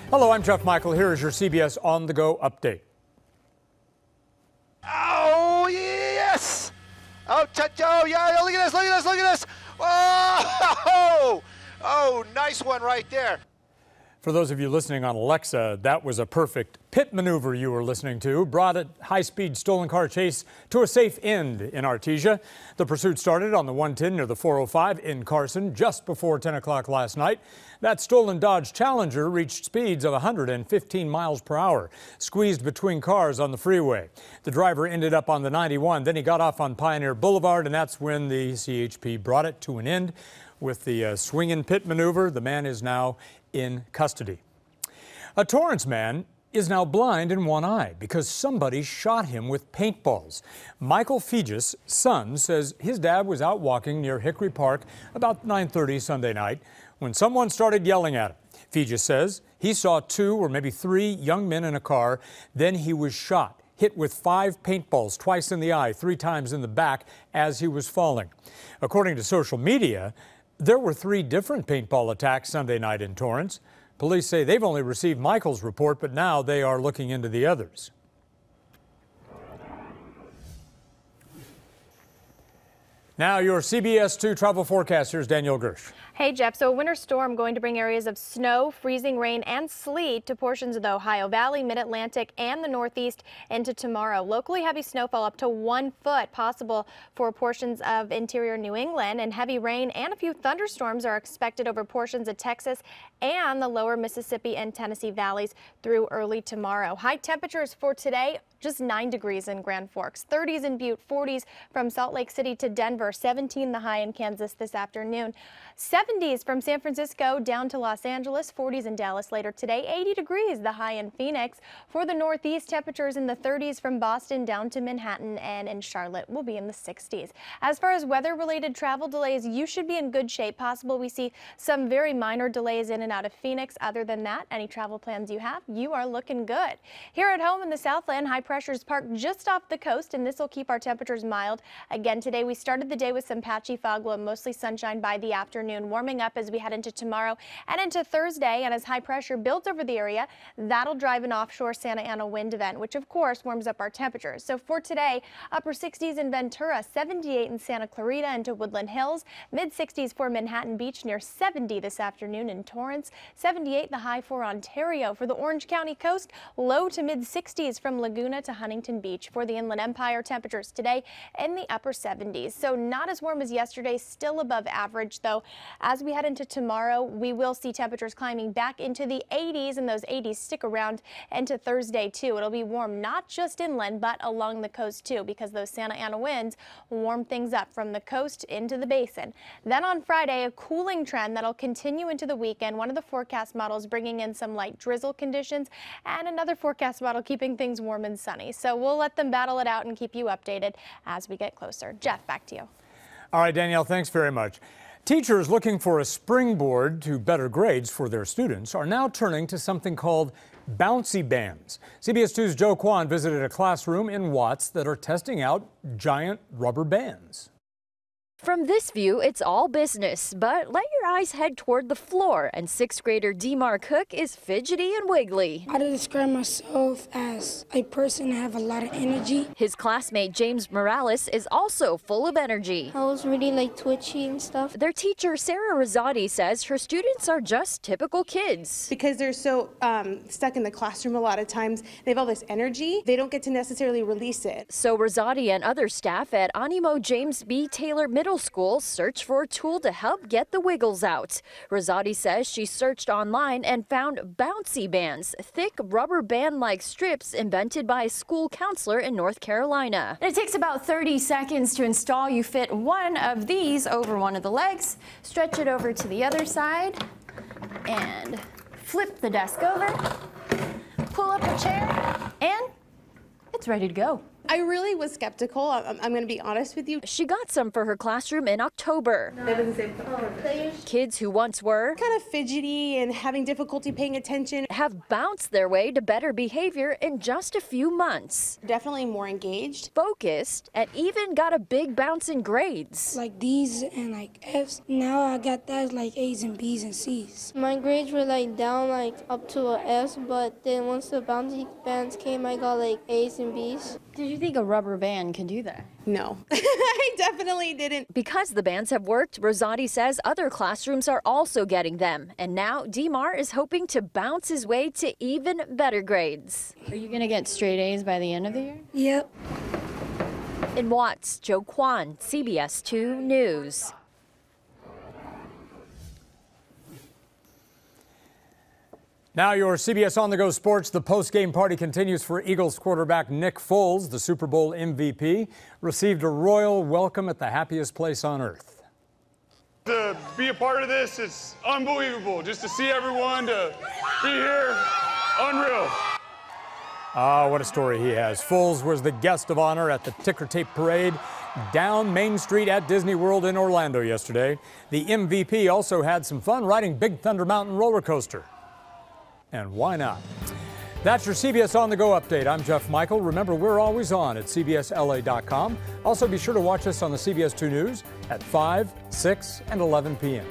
Hello, I'm Jeff Michael. Here is your CBS On The Go update. Oh, yes! Oh, yeah, look at this, look at this, look at this! Oh, oh, nice one right there. For those of you listening on Alexa, that was a perfect pit maneuver you were listening to. Brought a high-speed stolen car chase to a safe end in Artesia. The pursuit started on the 110 near the 405 in Carson just before 10 o'clock last night. That stolen Dodge Challenger reached speeds of 115 miles per hour, squeezed between cars on the freeway. The driver ended up on the 91, then he got off on Pioneer Boulevard, and that's when the CHP brought it to an end. With the swing-in pit maneuver, the man is now in custody. A Torrance man is now blind in one eye because somebody shot him with paintballs. Michael Fegus' son says his dad was out walking near Hickory Park about 9:30 Sunday night when someone started yelling at him. Fegus says he saw 2 or maybe 3 young men in a car. Then he was shot, hit with 5 paintballs, twice in the eye, 3 times in the back as he was falling. According to social media, there were 3 different paintball attacks Sunday night in Torrance. Police say they've only received Michael's report, but now they are looking into the others. Now your CBS 2 travel forecast. Here's Danielle Gersh. Hey, Jeff. So a winter storm going to bring areas of snow, freezing rain and sleet to portions of the Ohio Valley, Mid-Atlantic and the Northeast into tomorrow. Locally heavy snowfall up to 1 foot possible for portions of interior New England, and heavy rain and a few thunderstorms are expected over portions of Texas and the lower Mississippi and Tennessee valleys through early tomorrow. High temperatures for today, just 9 degrees in Grand Forks, 30s in Butte, 40s from Salt Lake City to Denver, 17 the high in Kansas this afternoon. 70s from San Francisco down to Los Angeles, 40s in Dallas later today, 80 degrees the high in Phoenix. For the Northeast, temperatures in the 30s from Boston down to Manhattan, and in Charlotte will be in the 60s. As far as weather-related travel delays, you should be in good shape. Possible we see some very minor delays in and out of Phoenix. Other than that, any travel plans you have, you are looking good. Here at home in the Southland, high pressures parked just off the coast, and this will keep our temperatures mild. Again, today we started the day with some patchy fog, but mostly sunshine by the afternoon, warming up as we head into tomorrow and into Thursday. And as high pressure builds over the area, that'll drive an offshore Santa Ana wind event, which of course warms up our temperatures. So for today, upper 60s in Ventura, 78 in Santa Clarita into Woodland Hills, mid 60s for Manhattan Beach, near 70 this afternoon in Torrance, 78 the high for Ontario. For the Orange County coast, low to mid 60s from Laguna to Huntington Beach. For the Inland Empire, temperatures today in the upper 70s. So not as warm as yesterday, still above average though. As we head into tomorrow, we will see temperatures climbing back into the 80s, and those 80s stick around into Thursday too. It'll be warm not just inland but along the coast too, because those Santa Ana winds warm things up from the coast into the basin. Then on Friday, a cooling trend that'll continue into the weekend. One of the forecast models bringing in some light drizzle conditions, and another forecast model keeping things warm and sunny. So we'll let them battle it out and keep you updated as we get closer. Jeff, back to you. All right, Danielle, thanks very much. Teachers looking for a springboard to better grades for their students are now turning to something called bouncy bands. CBS 2's Joe Kwan visited a classroom in Watts that are testing out giant rubber bands. From this view, it's all business, but let your eyes head toward the floor, and 6th grader Demar Cook is fidgety and wiggly. I describe myself as a person that have a lot of energy. His classmate James Morales is also full of energy. I was really twitchy and stuff. Their teacher Sarah Rosati says her students are just typical kids. Because they're so stuck in the classroom a lot of times, they have all this energy, they don't get to necessarily release it. So Rosati and other staff at Animo James B. Taylor Middle School search for a tool to help get the wiggles out. Rosati says she searched online and found bouncy bands, thick rubber band-like strips invented by a school counselor in North Carolina. It takes about 30 seconds to install. You fit one of these over one of the legs, stretch it over to the other side, and flip the desk over, pull up a chair, and it's ready to go. I really was skeptical. I'm going to be honest with you. She got some for her classroom in October. Kids who once were Kind of fidgety and having difficulty paying attention have bounced their way to better behavior in just a few months. Definitely more engaged. Focused, and even got a big bounce in grades. Like D's and like F's. Now I got that like A's and B's and C's. My grades were like down like up to a S, but then once the bouncy bands came, I got like A's and B's. Did you think a rubber band could do that? No, I definitely didn't. Because the bands have worked, Rosati says other classrooms are also getting them. And now Demar is hoping to bounce his way to even better grades. Are you going to get straight A's by the end of the year? Yep. In Watts, Joe Kwan, CBS 2 News. Now your CBS On The Go sports. The post-game party continues for Eagles quarterback Nick Foles. The Super Bowl MVP received a royal welcome at the happiest place on earth. To be a part of this is unbelievable. Just to see everyone, to be here, unreal. Ah, what a story he has. Foles was the guest of honor at the ticker tape parade down Main Street at Disney World in Orlando yesterday. The MVP also had some fun riding Big Thunder Mountain roller coaster. And why not? That's your CBS On The Go update. I'm Jeff Michael. Remember, we're always on at CBSLA.com. Also, be sure to watch us on the CBS 2 News at 5, 6, and 11 p.m.